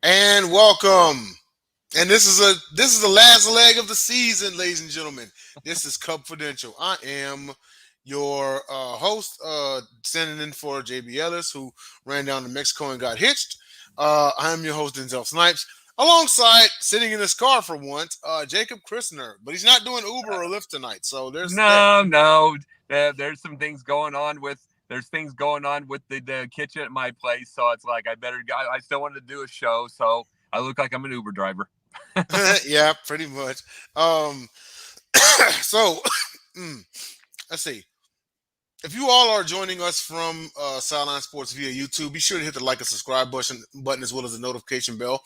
And welcome. And this is the last leg of the season, ladies and gentlemen. This is Cubfidential. I am your host, standing in for JB Ellis, who ran down to Mexico and got hitched. I am your host, Denzel Snipes, alongside sitting in his car for once, Jacob Christner. But he's not doing Uber or Lyft tonight, so there's that. No. There's some things going on with the kitchen at my place, so it's like I better. I still wanted to do a show, so I look like I'm an Uber driver. Yeah, pretty much. Um, so mm, let's see. If you all are joining us from Sideline Sports via YouTube, be sure to hit the like and subscribe button as well as the notification bell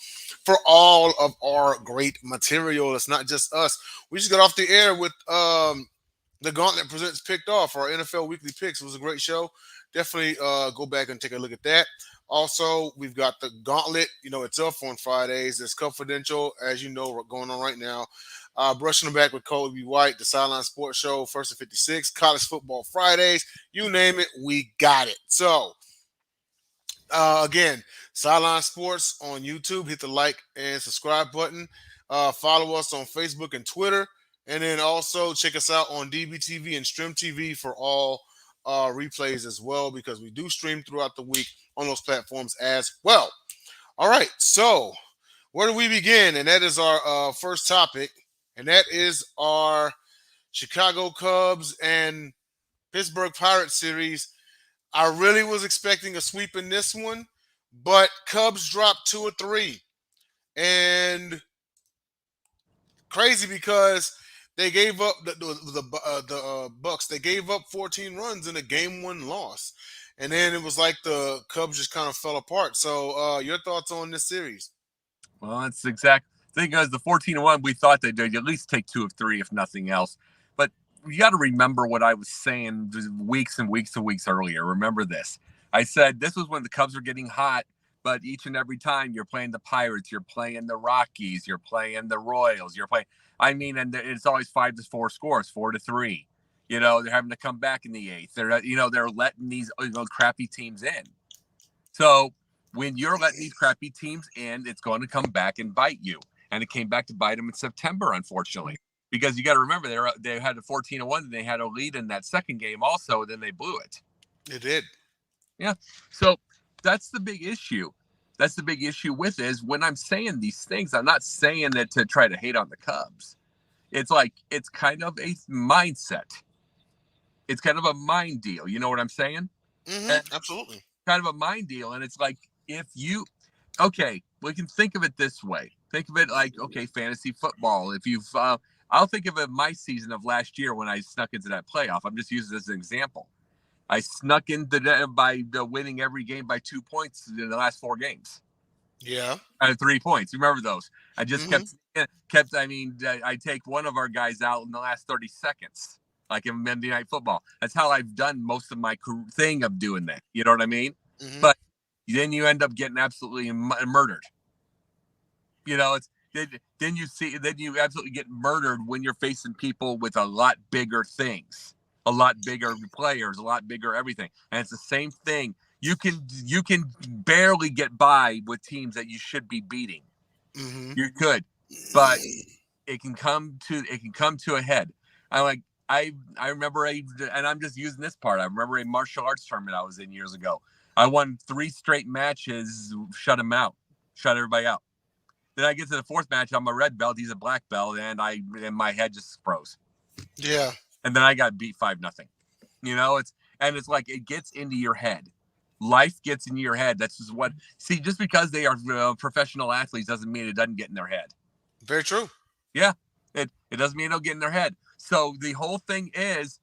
for all of our great material. It's not just us. We just got off the air with the Gauntlet Presents Picked Off, our NFL Weekly Picks. It was a great show. Definitely go back and take a look at that. Also, we've got the Gauntlet. It's up on Fridays. There's Confidential, as you know, going on right now. Brushing the back with Kobe White, the Sideline Sports Show, First and 56, College Football Fridays. You name it, we got it. So, again, Sideline Sports on YouTube. Hit the like and subscribe button. Follow us on Facebook and Twitter. And then also check us out on DBTV and Stream TV for all replays as well, because we do stream throughout the week on those platforms as well. All right, so where do we begin? And that is our first topic, and that is our Chicago Cubs and Pittsburgh Pirates series. I really was expecting a sweep in this one, but Cubs dropped 2 or 3, and crazy because they gave up the Bucks. They gave up 14 runs in a game 1 loss, and then it was like the Cubs just kind of fell apart. So, your thoughts on this series? Well, that's the exact thing. As the 14-1, we thought they'd at least take 2 of 3, if nothing else. But you got to remember what I was saying weeks and weeks and weeks earlier. Remember this. I said this was when the Cubs were getting hot, but each and every time you're playing the Pirates, you're playing the Rockies, you're playing the Royals, you're playing. I mean, and it's always 5-4 scores, 4-3. They're having to come back in the eighth. They're letting these crappy teams in. So when you're letting these crappy teams in, it's going to come back and bite you. And it came back to bite them in September, unfortunately, because you got to remember they had a 14-1, and they had a lead in that second game also, and then they blew it. It did. Yeah. So that's the big issue. That's the big issue with it, is when I'm saying these things, I'm not saying it to try to hate on the Cubs. It's like, it's kind of a mindset. It's kind of a mind deal. You know what I'm saying? Absolutely. Kind of a mind deal. And it's like, okay, we can think of it this way. Think of it like, okay, fantasy football. If you've, I'll think of it my season of last year when I snuck into that playoff. I'm just using this as an example. I snuck into that by winning every game by 2 points in the last 4 games. Yeah. Out of 3 points. Remember those? I just kept. I mean, I take one of our guys out in the last 30 seconds, like in Monday Night Football. That's how I've done most of my thing of doing that. You know what I mean? Mm-hmm. But then you end up getting absolutely murdered. Then you absolutely get murdered when you're facing people with a lot bigger things, a lot bigger players, a lot bigger everything. And it's the same thing. You can barely get by with teams that you should be beating. Mm-hmm. You're good, but it can come to a head. I remember and I'm just using this part. I remember a martial arts tournament I was in years ago. I won 3 straight matches, shut everybody out. Then I get to the 4th match. I'm a red belt. He's a black belt, and my head just froze. Yeah. And then I got beat 5-0. It's like it gets into your head. Life gets into your head. That's just what. See, just because they are professional athletes doesn't mean it doesn't get in their head. Very true. Yeah, it doesn't mean it'll get in their head. So the whole thing is,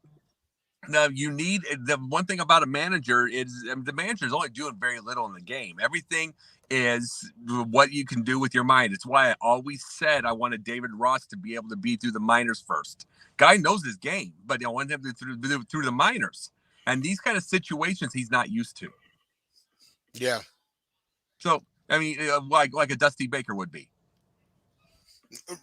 now you need the one thing about a manager is the manager is only doing very little in the game. Everything is what you can do with your mind. It's why I always said I wanted David Ross to be able to be through the minors first. Guy knows his game, but I want him to through the minors. And these kind of situations he's not used to. Yeah. So I mean, like a Dusty Baker would be.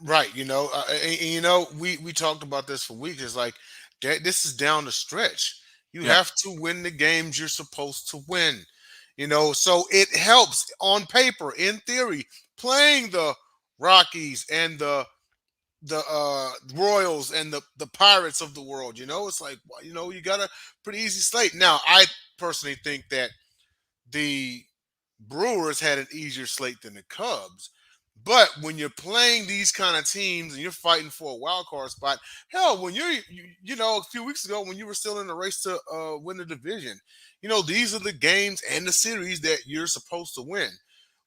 Right. We talked about this for weeks. It's like this is down the stretch. You have to win the games you're supposed to win. So it helps on paper, in theory, playing the Rockies and the Royals and the Pirates of the world. It's like, well, you got a pretty easy slate. Now, I personally think that the Brewers had an easier slate than the Cubs. But when you're playing these kind of teams and you're fighting for a wild card spot, hell, when a few weeks ago when you were still in the race to win the division, these are the games and the series that you're supposed to win,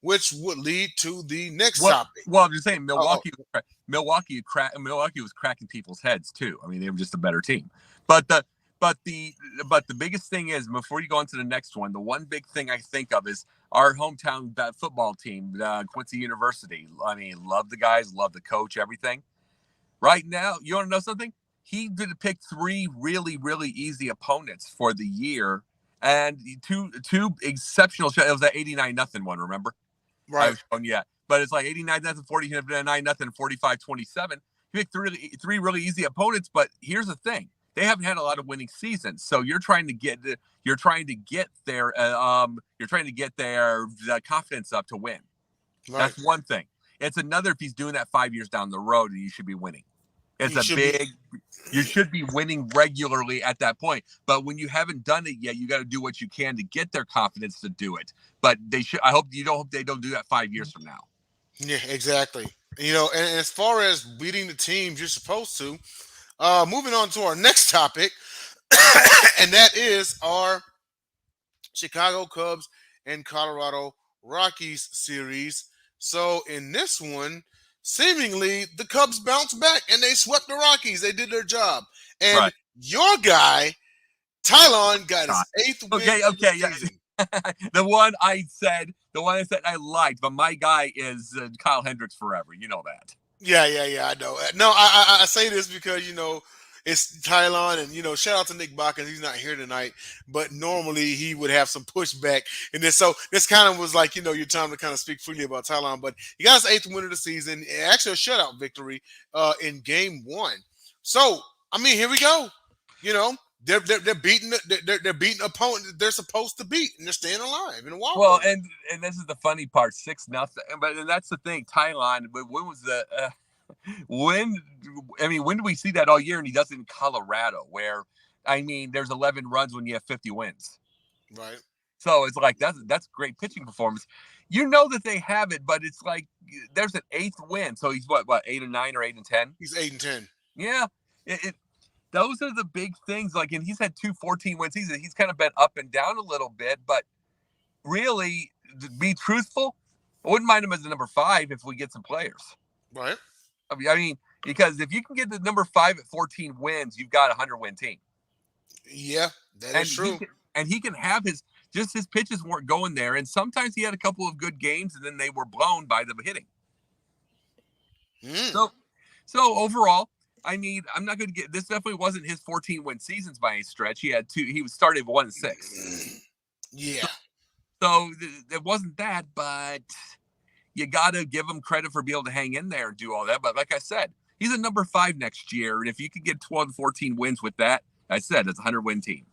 which would lead to the next Well, topic. well, I'm just saying, Oh, Milwaukee was cracking people's heads too. I mean, they were just a better team. But the but the but the biggest thing is, before you go on to the next one, the one big thing I think of is our hometown football team, Quincy University. I mean, love the guys, love the coach, everything. Right now, you want to know something? He did pick three really, really easy opponents for the year, and two exceptional shots. It was that 89-0 one, remember? I right. was showing you. But it's like 89-0, 49-0, 45-27. He picked three really easy opponents, but here's the thing. They haven't had a lot of winning seasons. So you're trying to get their confidence up to win. Right. That's one thing. It's another if he's doing that 5 years down the road, and you should be winning. It's You should be. you should be winning regularly at that point. But when you haven't done it yet, you got to do what you can to get their confidence to do it. But I hope they don't do that 5 years from now. Yeah, exactly. And as far as beating the teams you're supposed to, moving on to our next topic, and that is our Chicago Cubs and Colorado Rockies series. So in this one, seemingly the Cubs bounced back and they swept the Rockies. They did their job. And Right. your guy, Tylon, got his eighth win Okay, of the yeah. season. the one I said I liked, but my guy is Kyle Hendricks forever. You know that. Yeah. I know. No, I say this because it's Tylon, and shout out to Nick Bachman. He's not here tonight, but normally he would have some pushback in this. So this kind of was like your time to kind of speak freely about Tylon. But he got his eighth win of the season, actually a shutout victory in Game 1. So I mean, here we go. They're beating they're beating opponent that they're supposed to beat, and they're staying alive in a wild Well, card. and this is the funny part, 6-0. But and that's the thing, Thailand. When was the when? I mean, when do we see that all year? And he does it in Colorado, where I mean, there's 11 runs when you have 50 wins. Right. So it's like that's great pitching performance. You know that they have it, but it's like there's an eighth win. So he's what 8-9 or 8-10. He's 8-10. Yeah, those are the big things. Like, and he's had 2 14 win seasons. He's kind of been up and down a little bit, but really, to be truthful, I wouldn't mind him as the number 5 if we get some players. Right. I mean, because if you can get the number 5 at 14 wins, you've got a 100-win team. Yeah, that is true. He can have his pitches weren't going there, and sometimes he had a couple of good games, and then they were blown by the hitting. So overall, I mean, I'm not going to get this. Definitely wasn't his 14-win seasons by any stretch. He had 2. He was started 1-6. Yeah. So it wasn't that, but you got to give him credit for being able to hang in there and do all that. But like I said, he's a number 5 next year, and if you could get 12 to 14 wins with that, I said it's a 100-win team.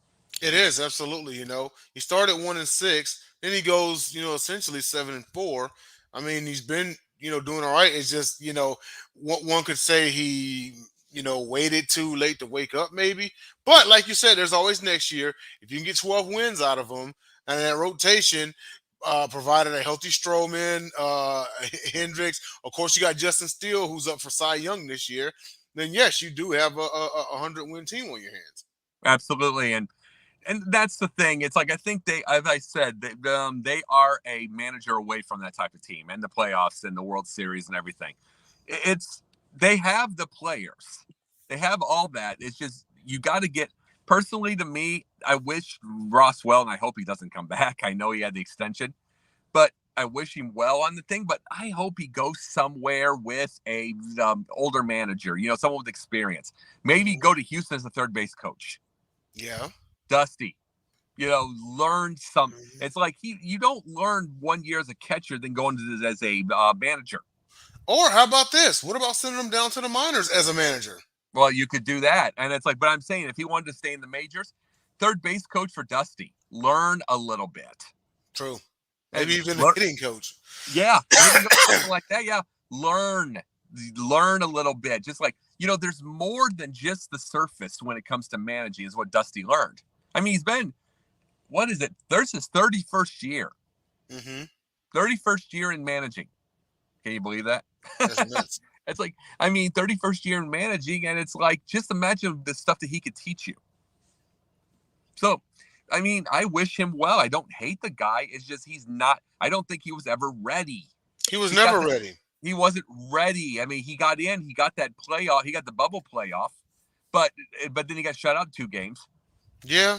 It is absolutely. He started 1-6, then he goes, essentially 7-4. I mean, he's been, doing all right. It's just, one could say he, waited too late to wake up, maybe. But like you said, there's always next year. If you can get 12 wins out of him, and that rotation, provided a healthy Stroman, Hendricks, of course, you got Justin Steele, who's up for Cy Young this year. Then yes, you do have a 100-win team on your hands. Absolutely, and that's the thing. It's like I think they, as I said, they are a manager away from that type of team and the playoffs and the World Series and everything. They have the players, they have all that. It's just you got to get. Personally, to me, I wish Ross well, and I hope he doesn't come back. I know he had the extension, but I wish him well on the thing. But I hope he goes somewhere with a older manager, someone with experience. Maybe go to Houston as a third base coach. Yeah. Dusty, learn something. It's like you don't learn 1 year as a catcher, then go into this as a manager. Or how about this? What about sending him down to the minors as a manager? Well, you could do that. And it's like, but I'm saying if he wanted to stay in the majors, third base coach for Dusty, learn a little bit. True. Maybe And even a learn, hitting coach. yeah, maybe something like that. Yeah, learn a little bit. Just like there's more than just the surface when it comes to managing. Is what Dusty learned. I mean, he's been what is it? There's his 31st year. Mm-hmm. 31st year in managing. Can you believe that? That's nuts. It's like, I mean, 31st year in managing, and it's like, just imagine the stuff that he could teach you. So, I mean, I wish him well. I don't hate the guy. It's just he's not. I don't think he was ever ready. He was He got never the, ready. he wasn't ready. I mean, he got in. He got that playoff. He got the bubble playoff, but then he got shut out 2 games. Yeah.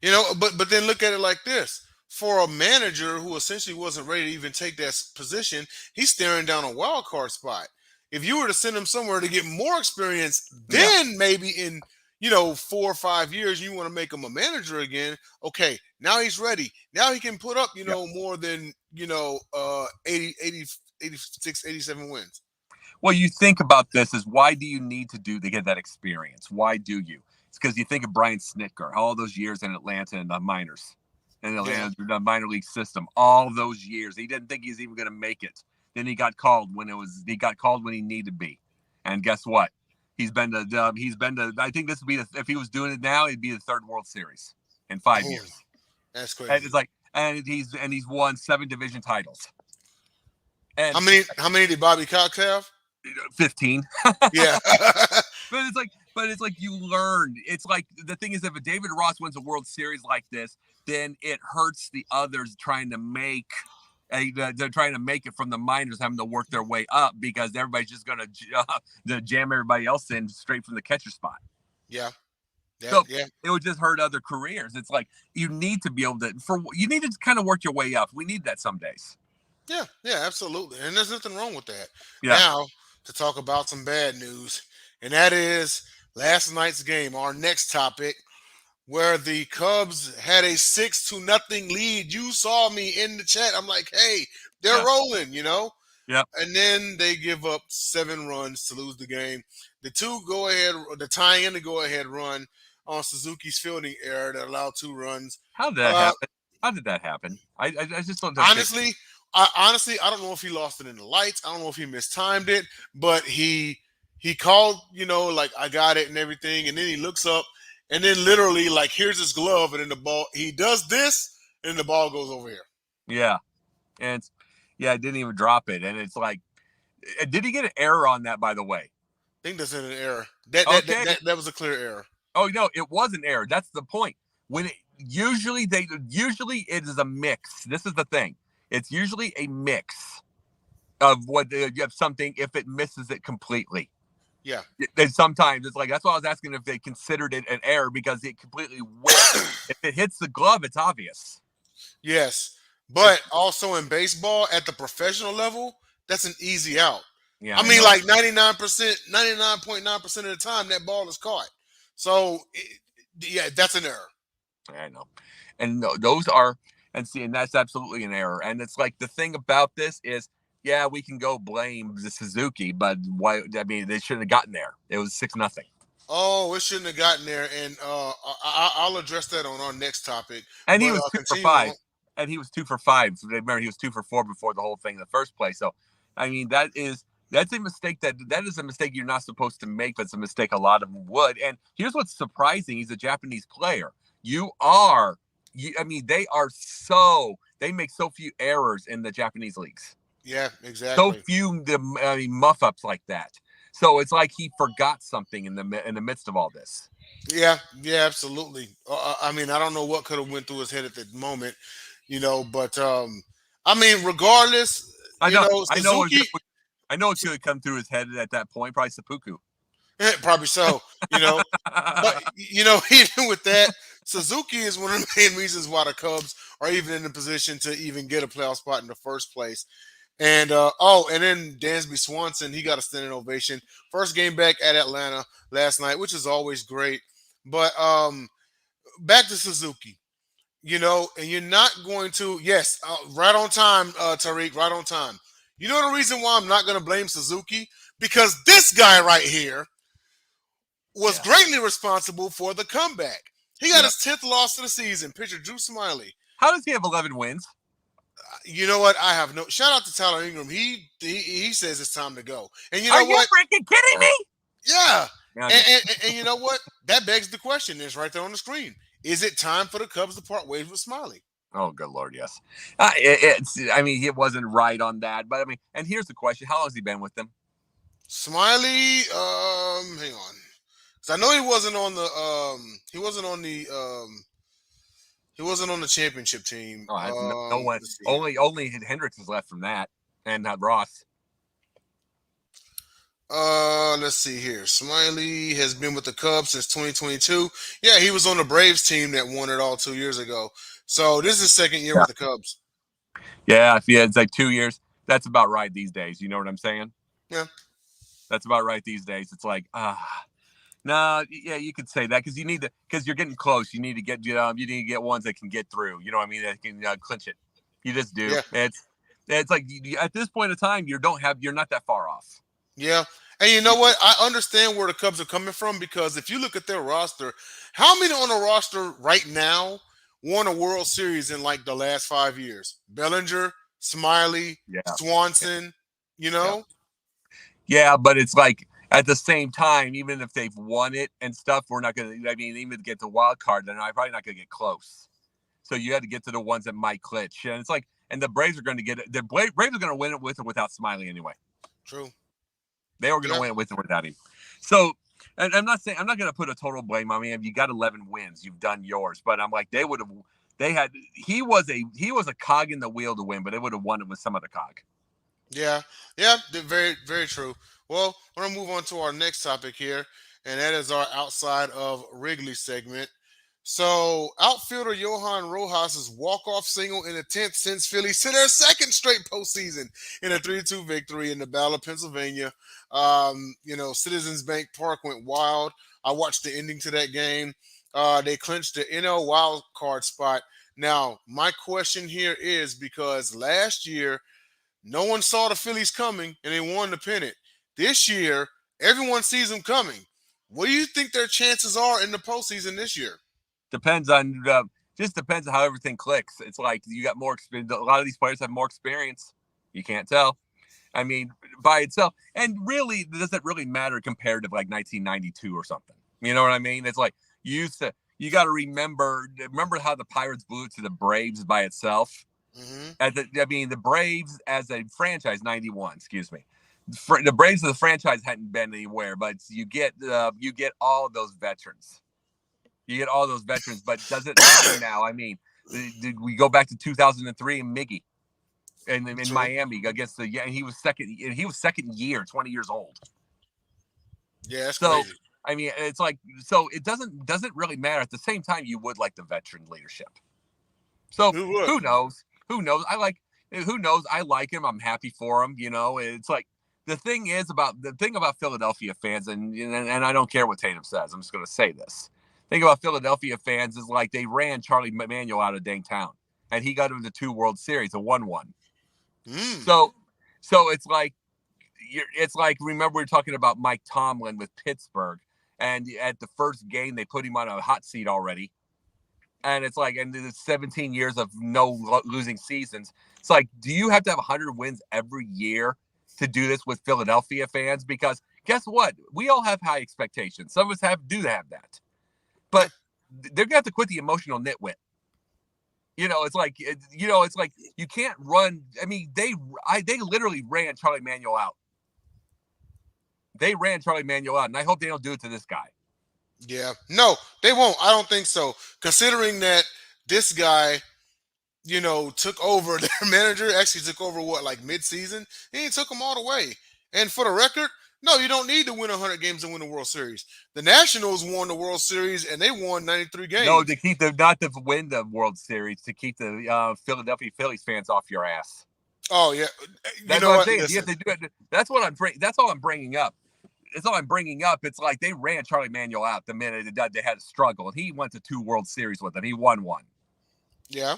But then look at it like this. For a manager who essentially wasn't ready to even take that position, he's staring down a wild card spot. If you were to send him somewhere to get more experience, Yeah, then maybe in 4 or 5 years you want to make him a manager again. Okay, now he's ready. Now he can put up yeah. more than 86, 87 wins. Well, you think about this is why do you need to get that experience? Why do you? It's because you think of Brian Snitker, all those years in Atlanta in the minors, in Yeah. the minor league system, all those years. He didn't think he was even going to make it. Then he got called when he needed to be. And guess what? He's been to I think this would be if he was doing it now, it'd be the third World Series in 5 years. That's crazy. And it's like he's won 7 division titles. And how many did Bobby Cox have? 15. Yeah. But it's like you learned. It's like the thing is, if a David Ross wins a World Series like this, then it hurts the others trying to make it from the minors, having to work their way up because everybody's just going to jam everybody else in straight from the catcher spot. Yeah. So Yeah. it would just hurt other careers. It's like you need to be able to kind of work your way up. We need that some days. Yeah, absolutely. And there's nothing wrong with that. Yeah. Now, to talk about some bad news, and that is last night's game, our next topic, where the Cubs had a 6-0 lead. You saw me in the chat. I'm like, hey, they're rolling, Yep. And then they give up 7 runs to lose the game. The tying in the go-ahead run on Suzuki's fielding error that allowed 2 runs. How did that happen? How did that happen? I just don't. Honestly, I don't know if he lost it in the lights. I don't know if he mistimed it, but he called, like I got it and everything, and then he looks up, and then literally like here's his glove, and then the ball. He does this, and the ball goes over here. Yeah, and I didn't even drop it, and it's like, did he get an error on that? By the way, I think that's an error. That was a clear error. Oh no, it was an error. That's the point. Usually it is a mix. This is the thing. It's usually a mix of what you have something if it misses it completely. Yeah. And sometimes it's like that's why I was asking if they considered it an error because it completely went. If it hits the glove, it's obvious. Yes, but also in baseball at the professional level, that's an easy out. Yeah, I mean, like 99.9% of the time, that ball is caught. So, that's an error. I know, and those are. And that's absolutely an error. And it's like the thing about this is, yeah, we can go blame the Suzuki, but why? I mean, they shouldn't have gotten there. It was 6-0. Oh, it shouldn't have gotten there, and I'll address that on our next topic. And he was 2 for 5, and he was 2 for 5. Remember, he was 2 for 4 before the whole thing in the first place. So, I mean, that's a mistake that is a mistake you're not supposed to make, but it's a mistake a lot of them would. And here's what's surprising: he's a Japanese player. They make so few errors in the Japanese leagues. Yeah, exactly. So few muff ups like that. So it's like he forgot something in the midst of all this. Yeah, absolutely. I mean, I don't know what could have went through his head at the moment, but I mean, regardless, Suzuki, I know it could have come through his head at that point, probably seppuku. Probably so, but even with that, Suzuki is one of the main reasons why the Cubs are even in the position to even get a playoff spot in the first place. And and then Dansby Swanson, he got a standing ovation. First game back at Atlanta last night, which is always great. But back to Suzuki, and you're not going to, yes, right on time, Tariq, right on time. You know the reason why I'm not going to blame Suzuki? Because this guy right here was greatly responsible for the comeback. He got his 10th loss of the season. Pitcher Drew Smiley. How does he have 11 wins? You know what? I have no shout out to Tyler Ingram. He says it's time to go. And you Are know you what? freaking kidding me? Yeah. No, And, just and, and you know what? That begs the question. It's right there on the screen. Is it time for the Cubs to part ways with Smiley? oh, good Lord, yes. I mean, he wasn't right on that, but I mean, and here's the question: how long has he been with them? Smiley, hang on. 'Cause I know he wasn't on the championship team. Oh, no one. Let's see here. Only Hendricks is left from that, and not Ross. Let's see here. Smiley has been with the Cubs since 2022. Yeah, he was on the Braves team that won it all 2 years ago. So this is his second year Yeah, with the Cubs. yeah. It's like 2 years. That's about right these days. You know what I'm saying? Yeah, That's about right these days. It's like no, yeah, you could say that because you need to because you're getting close. You need to get ones that can get through. You know what I mean? That can clinch it. You just do. yeah, It's like at this point in time, you're not that far off. yeah. And you know what? I understand where the Cubs are coming from because if you look at their roster, how many on the roster right now won a World Series in like the last 5 years? Bellinger, Smiley, Yeah, Swanson, you yeah, know? yeah. But it's like at the same time, even if they've won it and stuff, we're not gonna. I mean, even to get the wild card, then I'm probably not gonna get close. So you had to get to the ones that might glitch, and it's like, and the Braves are going to get it. The Braves are going to win it with or without Smiley anyway. True. They were going to Yeah. win it with or without him. So, and I'm not saying I'm not going to put a total blame on him. You got 11 wins, you've done yours, but I'm like they would have. They had he was a cog in the wheel to win, but they would have won it with some other cog. Yeah, yeah, very, very true. Well, we're gonna move on to our next topic here, and that is our outside of Wrigley segment. So, outfielder Johan Rojas' walk-off single in the 10th since Phillies to their second straight postseason in a 3-2 victory in the Battle of Pennsylvania. Citizens Bank Park went wild. I watched the ending to that game. They clinched the NL wild card spot. Now, my question here is because last year no one saw the Phillies coming and they won the pennant. This year, everyone sees them coming. What do you think their chances are in the postseason this year? Depends on just depends on how everything clicks. It's like you got more experience. A lot of these players have more experience. You can't tell. I mean, by itself, and really, does it really matter compared to like 1992 or something? You know what I mean? It's like you used to. You got to remember how the Pirates blew it to the Braves by itself. Mm-hmm. The Braves as a franchise, 91. Excuse me. The Braves as a franchise hadn't been anywhere, but you get all of those veterans. You get all those veterans, but does it matter now? I mean, did we go back to 2003 and Miggy? And in True. Miami against he was second. He was second year, 20 years old. Yeah, that's So crazy. I mean, it's like so it doesn't really matter. At the same time, you would like the veteran leadership. So Who would? who knows? Who knows? Who knows? I like him. I'm happy for him. You know, it's like the thing about Philadelphia fans, and I don't care what Tatum says. I'm just going to say this. Thing about Philadelphia fans is like they ran Charlie Manuel out of dang town, and he got him the 2 World Series, a 1-1. Mm. So it's like remember we were talking about Mike Tomlin with Pittsburgh, and at the first game they put him on a hot seat already, and it's like and it's 17 years of no losing seasons. It's like, do you have to have 100 wins every year to do this with Philadelphia fans? Because guess what, we all have high expectations. Some of us do have that, Yeah. but they're gonna have to quit the emotional nitwit. It's like you can't run. I mean, they literally ran Charlie Manuel out. They ran Charlie Manuel out, and I hope they don't do it to this guy. Yeah. No, they won't. I don't think so. Considering that this guy, took over their manager, actually took over what, like mid-season? He took them all the way. And for the record, no, you don't need to win 100 games to win the World Series. The Nationals won the World Series and they won 93 No, games. to keep the not to win the World Series, to keep the Philadelphia Phillies fans off your ass. Oh yeah, you That's know what I'm what? saying. You have Listen, to do it. That's what I'm. That's all I'm bringing up. That's all I'm bringing up. It's like they ran Charlie Manuel out the minute they had a struggle, and he went to 2 World Series with them. He won one. yeah,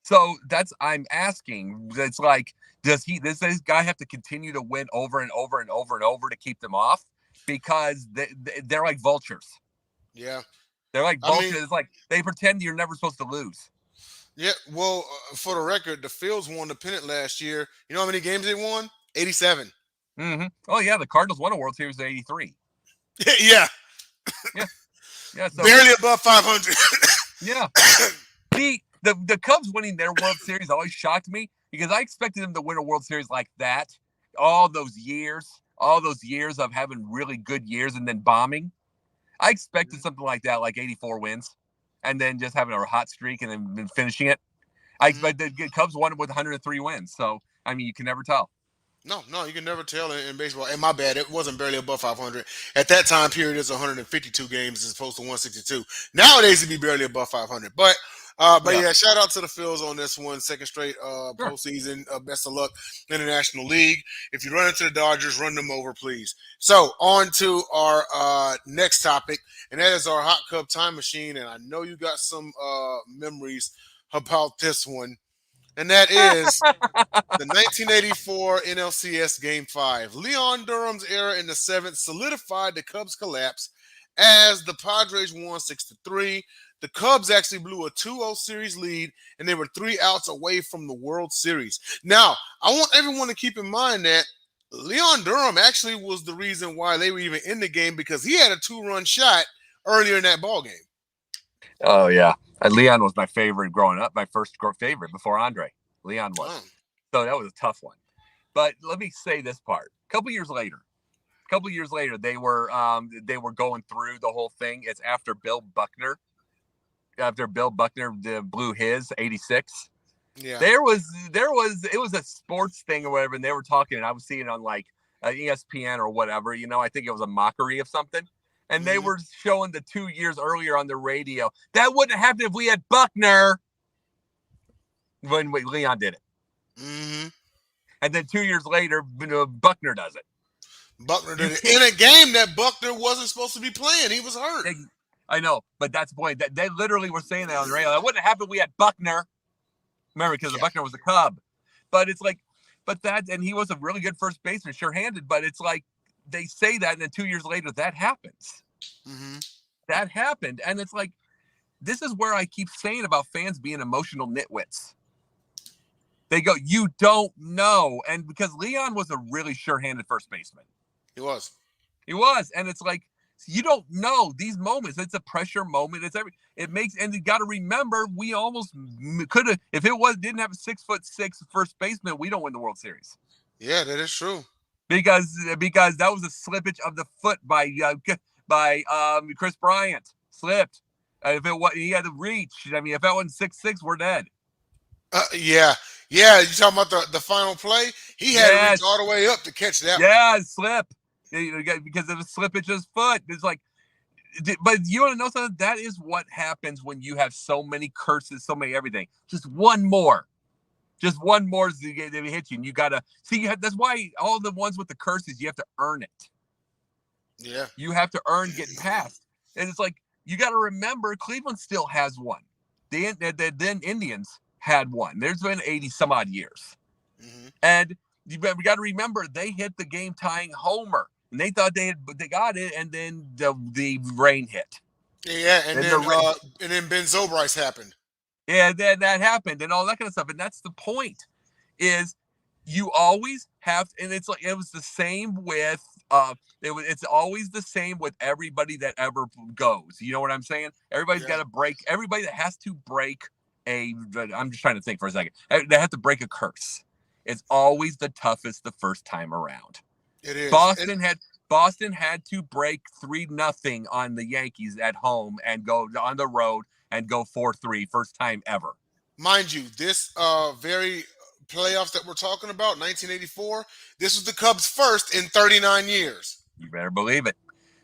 So that's I'm asking. It's like, does this guy have to continue to win over and over and over and over to keep them off? Because they're like vultures. yeah. They're like I mean, vultures. It's like they pretend you're never supposed to lose. Yeah, well, for the record, the Fields won the pennant last year. You know how many games they won? 87. Oh yeah, the Cardinals won a World Series in '83. Yeah, Yeah, yeah. So barely above 500. yeah, the Cubs winning their World Series always shocked me because I expected them to win a World Series like that. All those years of having really good years and then bombing. I expected something like that, like 84 wins, and then just having a hot streak and then finishing it. I Mhm. expected the Cubs won with 103 wins. So I mean, you can never tell. No, no, you can never tell in baseball. And my bad, it wasn't barely above 500. At that time period, it's 152 games as opposed to 162. Nowadays, it'd be barely above 500. But Yeah, yeah, shout out to the Phils on this one. Second straight sure. postseason. Best of luck in the National League. If you run into the Dodgers, run them over, please. So on to our next topic, and that is our hot cup time machine. And I know you got some memories about this one, and that is the 1984 NLCS Game 5. Leon Durham's era in the seventh solidified the Cubs' collapse as the Padres won 6-3. The Cubs actually blew a 2-0 series lead, and they were 3 outs away from the World Series. Now, I want everyone to keep in mind that Leon Durham actually was the reason why they were even in the game because he had a 2-run shot earlier in that ball game. Oh yeah, Leon was my favorite growing up. My first favorite before Andre. Leon was. Oh. So that was a tough one. But let me say this part. A couple years later, they were going through the whole thing. It's after Bill Buckner blew his 86. Yeah. There was it was a sports thing or whatever, and they were talking, and I was seeing it on like ESPN or whatever. I think it was a mockery of something, and they Hmm. were showing the 2 years earlier on the radio. That wouldn't have happened if we had Buckner when Leon did it, Hmm. and then 2 years later, Buckner does it. Buckner You did it can't. in a game that Buckner wasn't supposed to be playing. He was hurt. I know, but that's the point. That they literally were saying that on the radio. That wouldn't have happened if we had Buckner. Remember, because the Yeah. Buckner was a Cub. But it's like, and he was a really good first baseman, sure-handed. But it's like they say that, and then 2 years later, that happens. Hmm. That happened, and it's like this is where I keep saying about fans being emotional nitwits. They go, you don't know, and because Leon was a really sure-handed first baseman, He was. he was, and it's like you don't know these moments. It's a pressure moment. It makes, and you got to remember, we almost could have if it was didn't have a 6'6" first baseman, we don't win the World Series. Yeah, that is true. Because that was a slippage of the foot by Chris Bryant slipped. If it was he had to reach, I mean, if that wasn't 6'6", we're dead. Yeah. Yeah, you talking about the final play? He had to reach all Yes, the way up to catch that one. yeah, slip. Because of the slippage of his foot. It's like, but you want to know something? That is what happens when you have so many curses, so many everything. Just one more to hit you, and you gotta see. That's why all the ones with the curses, you have to earn it. Yeah. You have to earn getting past. And it's like you got to remember, Cleveland still has one. The then Indians had one. There's been 80 some odd years, Hmm. and we got to remember they hit the game tying homer, and they thought they got it, and then the rain hit. Yeah, Then the and then Ben Zobrist happened. yeah, then that happened, and all that kind of stuff. And that's the point. Is you always have, and it's like it was the same with it's always the same with everybody that ever goes. You know what I'm saying? Everybody's got Yeah. to break. Everybody that has to break I'm just trying to think for a second. They have to break a curse. It's always the toughest the first time around. It is. And Boston had to break 3-0 on the Yankees at home and go on the road and go 4-3 first time ever. mind you, this very playoffs that we're talking about, 1984, this was the Cubs' first in 39 years. You better believe it.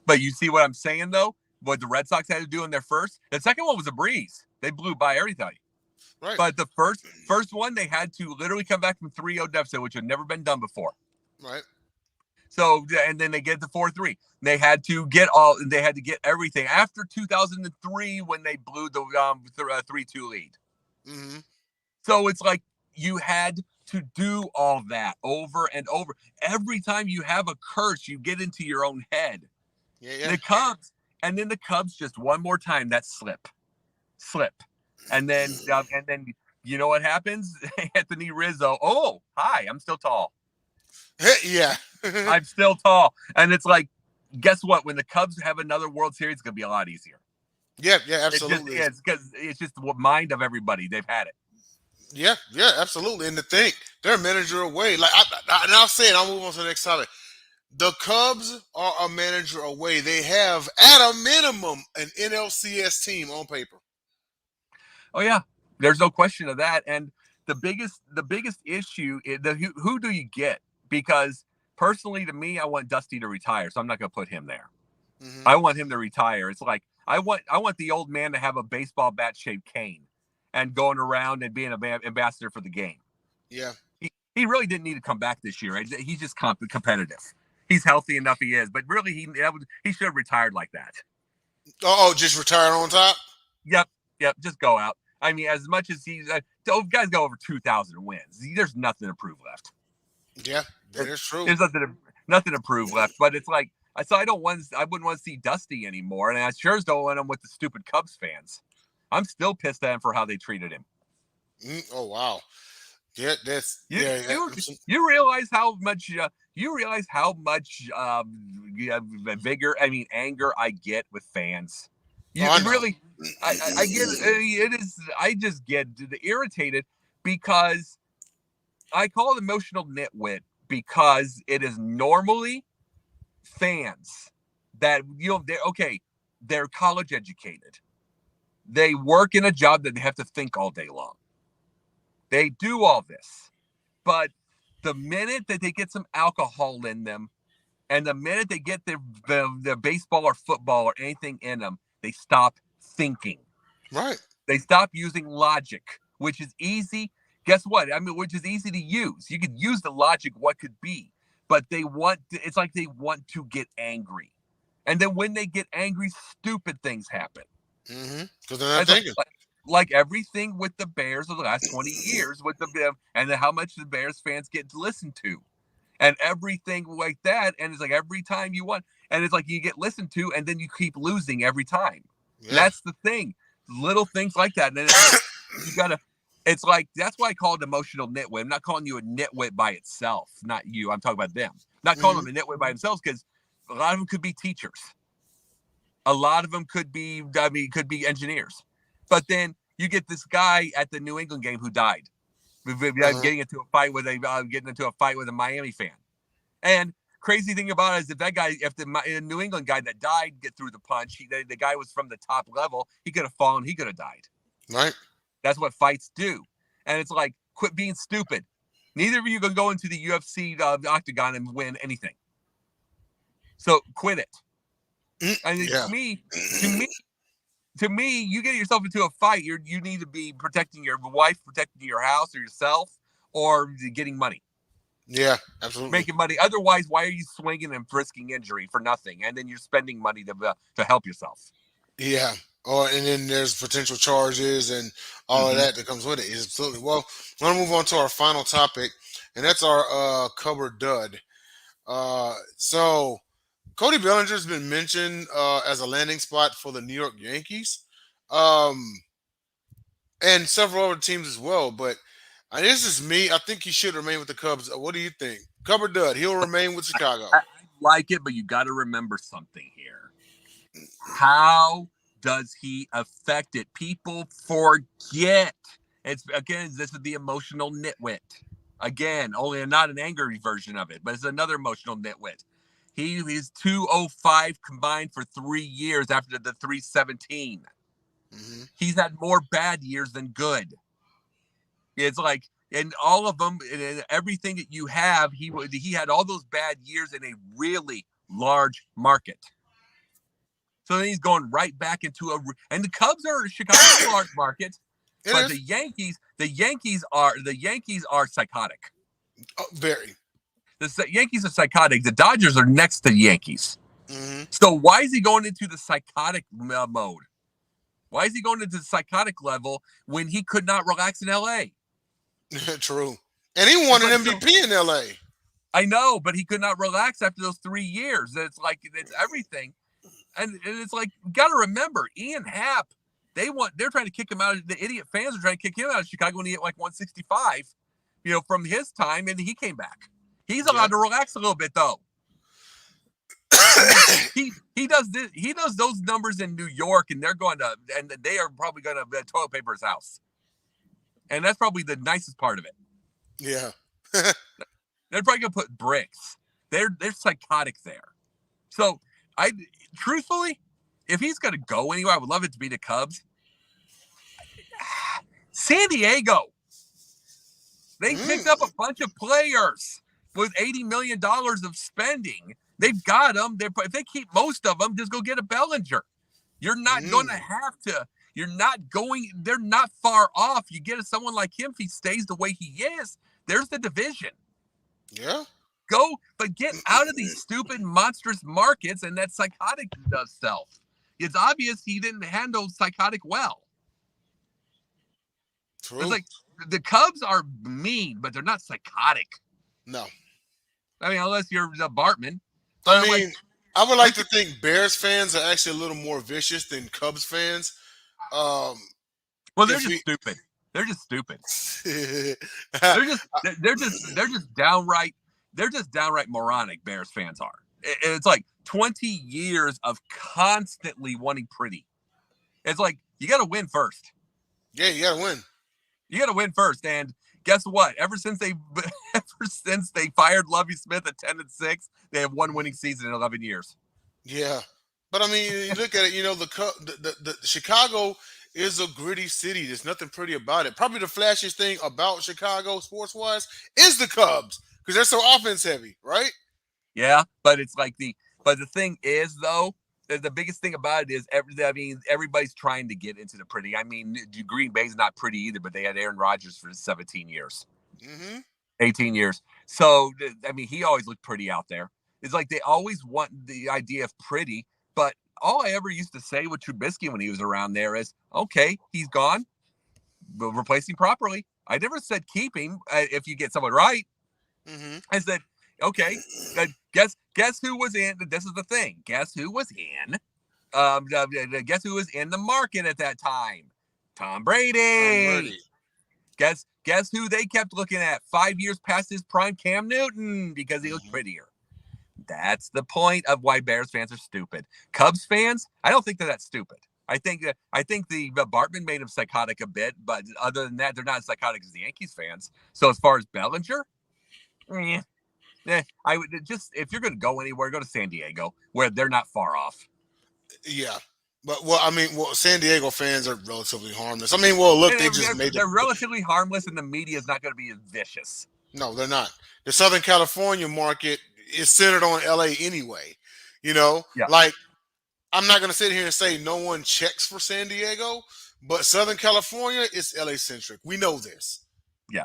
But you see what I'm saying though? What the Red Sox had to do in their first. The second one was a breeze. They blew by everybody. Right. But the first one, they had to literally come back from 3-0 deficit, which had never been done before. Right. So, and then they get the 4-3. They had to get everything after 2003 when they blew the 3-2 lead. Hmm. So it's like you had to do all that over and over. Every time you have a curse, you get into your own head. Yeah. Yeah. The Cubs, and then the Cubs just one more time that slip. And then you know what happens? Anthony Rizzo. Oh, hi, I'm still tall. Yeah. I'm still tall. And it's like, guess what? When the Cubs have another World Series, it's gonna be a lot easier. Yeah, yeah, It just absolutely. is because it's just the mind of everybody. They've had it. Yeah, yeah, absolutely. And to think they're a manager away. And I'll say it. I'll move on to the next topic. The Cubs are a manager away. They have, at a minimum, an NLCS team on paper. Oh yeah, there's no question of that. And the biggest issue is who do you get? Because personally, to me, I want Dusty to retire, so I'm not going to put him there. Hmm. I want him to retire. It's like I want the old man to have a baseball bat shaped cane and going around and being an ambassador for the game. Yeah. He really didn't need to come back this year. Right? He's just competitive. He's healthy enough. He is, but really, he should have retired like that. Oh, just retire on top. Yep, yep. Just go out. I mean, as much as he's guys go over 2,000 wins. There's nothing to prove left. Yeah, that is true. There's nothing to prove left. But it's like I wouldn't want to see Dusty anymore, and I sure don't want him with the stupid Cubs fans. I'm still pissed at him for how they treated him. Oh wow. Yeah, that's You yeah. you, you realize how much vigor, I mean anger I get with fans. Oh, You I know. really, I get it is. I just get irritated because I call it emotional nitwit because it is normally fans that they're college educated. They work in a job that they have to think all day long. They do all this, but the minute that they get some alcohol in them, and the minute they get their baseball or football or anything in them, they stop thinking. Right. They stop using logic, which is easy. Guess what? I mean, which is easy to use. You could use the logic, what could be, but it's like they want to get angry. And then when they get angry, stupid things happen. Mm-hmm. Because they're not It's thinking. like everything with the Bears of the last 20 years with and how much the Bears fans get listened to and everything like that. And it's like every time you won, and it's like you get listened to, and then you keep losing every time. And Yeah. that's the thing, little things like that. And then it's like you gotta. It's like that's why I call it emotional nitwit. I'm not calling you a nitwit by itself, not you. I'm talking about them. I'm not calling Mm-hmm. them a nitwit by themselves because a lot of them could be teachers. A lot of them could be, could be engineers. But then you get this guy at the New England game who died, Uh-huh. getting into a fight with a Miami fan. And crazy thing about it is if the New England guy that died get through the punch, the guy was from the top level, he could have fallen, he could have died. Right. That's what fights do. And it's like, quit being stupid. Neither of you can go into the UFC octagon and win anything. So quit it. And Yeah. to me, you get yourself into a fight, you need to be protecting your wife, protecting your house or yourself, or getting money, Yeah. Absolutely. making money. Otherwise, why are you swinging and risking injury for nothing? And then you're spending money to help yourself. Yeah. And then there's potential charges and all of Mm-hmm. that comes with it. Absolutely. Well, I want to move on to our final topic, and that's our cupboard dud. So Cody Bellinger's been mentioned as a landing spot for the New York Yankees, um, and several other teams as well. But this is me. I think he should remain with the Cubs. What do you think? Cupboard dud. He'll remain with Chicago. I like it, but you got to remember something here. How does he affect it? People forget. This is the emotional nitwit. Again, only not an angry version of it, but it's another emotional nitwit. He is 205 combined for 3 years after the 317. Hmm. He's had more bad years than good. It's like, and all of them, and everything that you have, he had all those bad years in a really large market. So then he's going right back into and the Cubs are Chicago's a large market, It but is the Yankees are psychotic. very. The Yankees are psychotic. The Dodgers are next to the Yankees. Hmm. So why is he going into the psychotic mode? Why is he going into the psychotic level when he could not relax in L.A.? True. And he won It's an like so. MVP in LA. I know, but he could not relax after those 3 years. It's like it's everything, and it's like you got to remember Ian Happ They're trying to kick him out. The idiot fans are trying to kick him out of Chicago when he hit like 165, from his time, and he came back. He's allowed to relax a little bit though. I mean, he does this. He does those numbers in New York, and they are probably going to toilet paper his house, and that's probably the nicest part of it. Yeah, they're probably going to put bricks. They're psychotic there. So truthfully, if he's going to go anywhere, I would love it to be the Cubs. San Diego. They picked up a bunch of players with $80 million of spending. They've got them. If they keep most of them, just go get a Bellinger. You're not going to have to. You're not going. They're not far off. You get someone like him if he stays the way he is. There's the division. Yeah. Go, but get out of these stupid, monstrous markets and that psychotic self. It's obvious he didn't handle psychotic well. True. It's like the Cubs are mean, but they're not psychotic. No. I mean, unless you're Bartman. I mean, I would like to think Bears fans are actually a little more vicious than Cubs fans. Well, they're just stupid. They're just stupid. they're just downright moronic. Bears fans are. It's like 20 years of constantly wanting pretty. It's like you got to win first. Yeah, you got to win. You got to win first, and guess what? Ever since they fired Lovie Smith at 10-6, they have one winning season in 11 years. Yeah, but I mean, you look at it. The Chicago is a gritty city. There's nothing pretty about it. Probably the flashiest thing about Chicago, sports-wise, is the Cubs because they're so offense heavy, right? Yeah, but it's like the thing is though. The biggest thing about it is everybody's trying to get into the pretty. I mean, Green Bay's not pretty either, but they had Aaron Rodgers for 17 years, 18 years. So, I mean, he always looked pretty out there. It's like they always want the idea of pretty, but all I ever used to say with Trubisky when he was around there is, okay, he's gone, we'll replace him properly. I never said keep him if you get someone right. I said, okay, guess who was in? This is the thing. Guess who was in? Guess who was in the market at that time? Tom Brady. Guess who they kept looking at 5 years past his prime? Cam Newton, because he looked prettier. That's the point of why Bears fans are stupid. Cubs fans, I don't think they're that stupid. I think the Bartman made him psychotic a bit, but other than that, they're not as psychotic as the Yankees fans. So as far as Bellinger, I would just, if you're going to go anywhere, go to San Diego, where they're not far off. Yeah. But, San Diego fans are relatively harmless. I mean, look, they're relatively harmless, and the media is not going to be as vicious. No, they're not. The Southern California market is centered on LA anyway. Like, I'm not going to sit here and say no one checks for San Diego, but Southern California is LA centric. We know this. Yeah.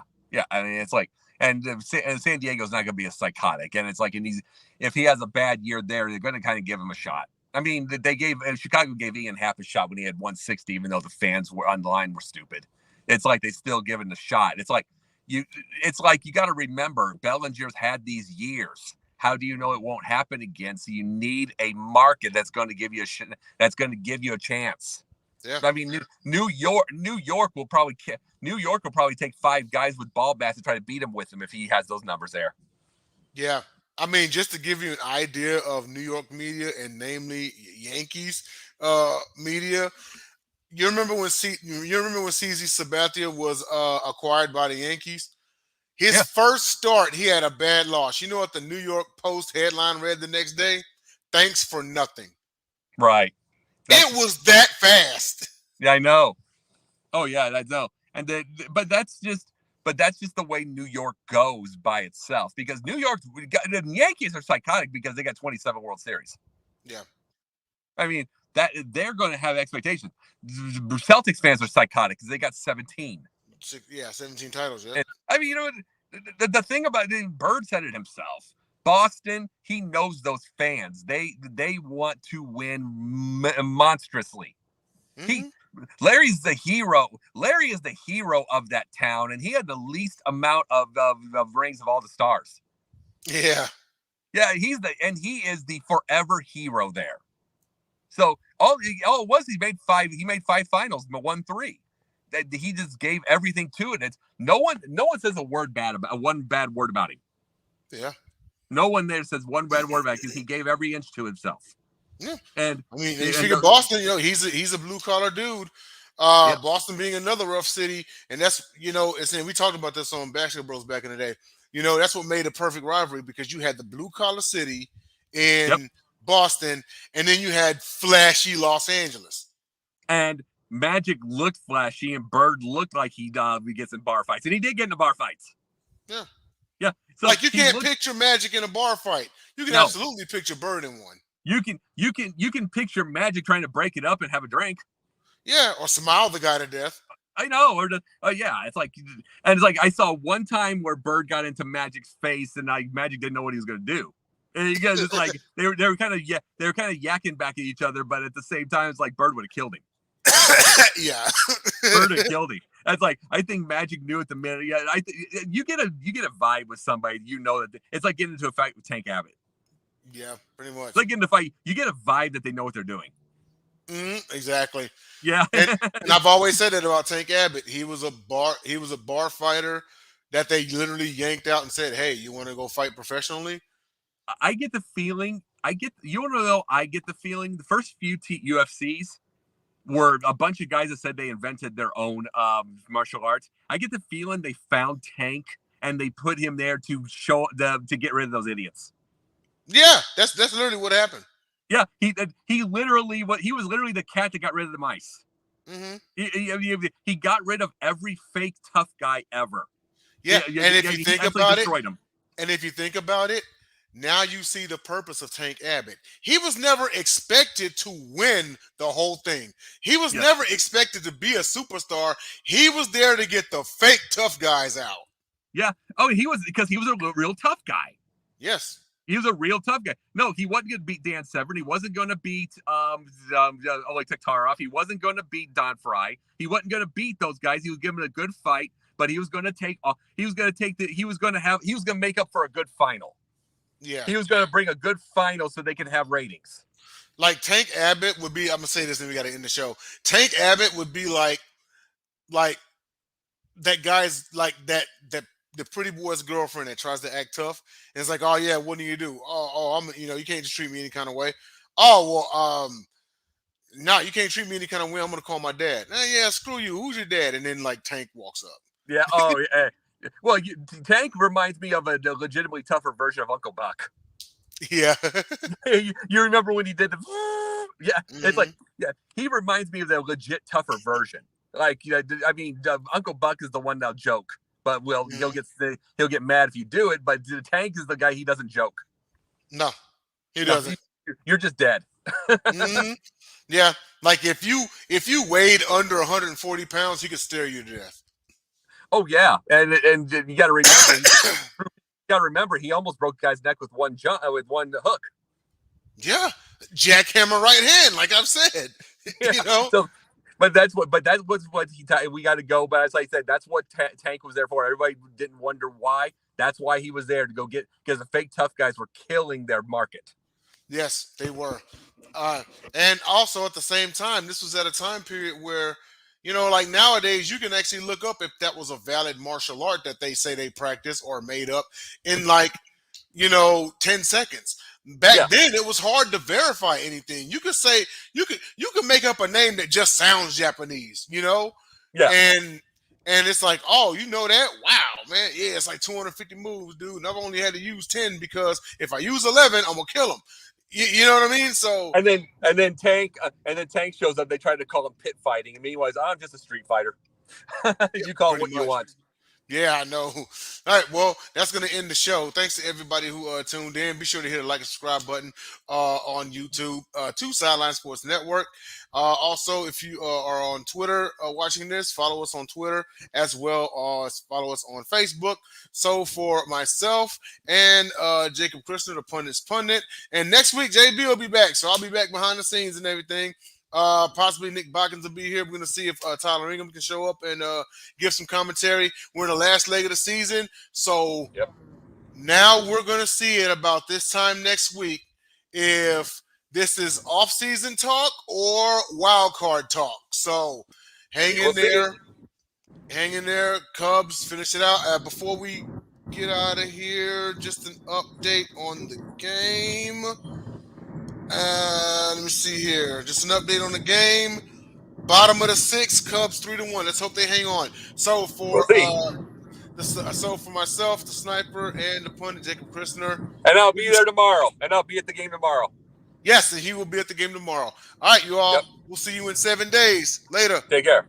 I mean, it's like, and San Diego's not going to be a psychotic. And it's like, if he has a bad year there, they're going to kind of give him a shot. I mean, Chicago gave Ian half a shot when he had 160, even though the fans were on the line were stupid. It's like they still give him the shot. It's like you got to remember Bellinger's had these years. How do you know it won't happen again? So you need a market that's going to give you a chance. Yeah. I mean, New York will probably take 5 guys with ball bats and try to beat him with him if he has those numbers there. Yeah. I mean, just to give you an idea of New York media, and namely Yankees media, you remember when CZ Sabathia was acquired by the Yankees? His first start, he had a bad loss. You know what the New York Post headline read the next day? Thanks for nothing. Right. It was that fast. Yeah, I know. Oh yeah, I know. But that's just the way New York goes by itself. Because the Yankees are psychotic because they got 27 World Series. Yeah. I mean, that they're going to have expectations. Celtics fans are psychotic because they got 17. Yeah, 17 titles. Yeah. And, I mean, the thing about it, Bird said it himself. Boston, he knows those fans. They want to win monstrously. Larry's the hero. Larry is the hero of that town, and he had the least amount of rings of all the stars. Yeah. Yeah, he is the forever hero there. So All it was he made five. He made five finals, but won three. That he just gave everything to it. It's no one says one bad word about him. Yeah. No one there says one bad word about him because he gave every inch to himself. Yeah. And I mean, and you and figure Boston, he's a blue collar dude. yeah, Boston being another rough city, and that's and we talked about this on Basketball Bros back in the day. That's what made a perfect rivalry because you had the blue collar city yep. in Boston, and then you had flashy Los Angeles. And Magic looked flashy, and Bird looked like he gets in bar fights, and he did get into bar fights. Yeah. Yeah. So Like you can't picture Magic in a bar fight. You can absolutely picture Bird in one. You can picture Magic trying to break it up and have a drink. Yeah, or smile the guy to death. I know, or it's like, and it's like I saw one time where Bird got into Magic's face, and Magic didn't know what he was going to do. And you guys, it's like they were kind of yakking back at each other, but at the same time, it's like Bird would have killed him. Yeah, Bird had killed him. That's like I think Magic knew at the minute. Yeah, you get a vibe with somebody, that it's like getting into a fight with Tank Abbott. Yeah, pretty much. It's like getting a fight, you get a vibe that they know what they're doing. Exactly. Yeah, and I've always said that about Tank Abbott. He was a bar fighter that they literally yanked out and said, "Hey, you want to go fight professionally?" I get the feeling. You want to know? I get the feeling the first few UFCs were a bunch of guys that said they invented their own martial arts. I get the feeling they found Tank and they put him there to get rid of those idiots. Yeah, that's literally what happened. Yeah, he was literally the cat that got rid of the mice. Mm-hmm. He got rid of every fake tough guy ever. Yeah, and if you think about it, him. And if you think about it, now you see the purpose of Tank Abbott. He was never expected to win the whole thing. He was never expected to be a superstar. He was there to get the fake tough guys out. Yeah. Oh, because he was a real tough guy. Yes. He was a real tough guy. No, he wasn't going to beat Dan Severn. He wasn't going to beat Oleg Taktarov. He wasn't going to beat Don Fry. He wasn't going to beat those guys. He was giving a good fight, but he was going to make up for a good final. Yeah. He was going to bring a good final so they could have ratings. Like Tank Abbott would be, I'm going to say this and we got to end the show. Tank Abbott would be like that guy's like that the pretty boy's girlfriend that tries to act tough. And it's like, "Oh yeah, what do? I'm you can't just treat me any kind of way." "Oh, well, no, you can't treat me any kind of way. I'm going to call my dad." "Yeah, screw you. Who's your dad?" And then like Tank walks up. Yeah. Oh, yeah. Well, Tank reminds me of a legitimately tougher version of Uncle Buck. Yeah. You remember when he did the yeah, it's like, yeah, he reminds me of the legit tougher version. Like, I mean, Uncle Buck is the one that'll joke, but he'll get mad if you do it. But the Tank is the guy, he doesn't joke. No, he doesn't. You're just dead. Yeah, like if you weighed under 140 pounds, he could stare you to death. Oh yeah, and you got to remember, he almost broke the guy's neck with one hook. Yeah, jackhammer right hand, like I've said. Yeah. So, but that was what we got to go. But as I said, that's what Tank was there for. Everybody didn't wonder why. That's why he was there to go because the fake tough guys were killing their market. Yes, they were. And also at the same time, this was at a time period where, like nowadays, you can actually look up if that was a valid martial art that they say they practice or made up in 10 seconds. Back then, it was hard to verify anything. You could say you could make up a name that just sounds Japanese, Yeah. And it's like, oh, you know that? Wow, man. Yeah, it's like 250 moves, dude. And I've only had to use 10 because if I use 11, I'm gonna kill him. You know what I mean? So and then Tank shows up. They try to call him pit fighting, and meanwhile, I'm just a street fighter. You call it what you want. Yeah, I know. All right, well, that's going to end the show. Thanks to everybody who tuned in. Be sure to hit the like and subscribe button on YouTube to Sideline Sports Network. Also, if you are on Twitter watching this, follow us on Twitter as well as follow us on Facebook. So for myself and Jacob Christner, the Pundit's Pundit, and next week, JB will be back. So I'll be back behind the scenes and everything. Possibly Nick Bockins will be here. We're going to see if Tyler Ingham can show up and give some commentary. We're in the last leg of the season. So now we're going to see it about this time next week if this is off-season talk or wild card talk. So hang in We'll see. there. Hang in there. Cubs, finish it out. Before we get out of here, just an update on the game. Let me see here. Just an update on the game. Bottom of the sixth, Cubs 3-1. Let's hope they hang on. So We'll for see. so for myself, the sniper, and the pundit Jacob Christner, And I'll be there tomorrow. And I'll be at the game tomorrow. yes, and he will be at the game tomorrow. All right, you all. Yep. We'll see you in 7 days. Later. Take care.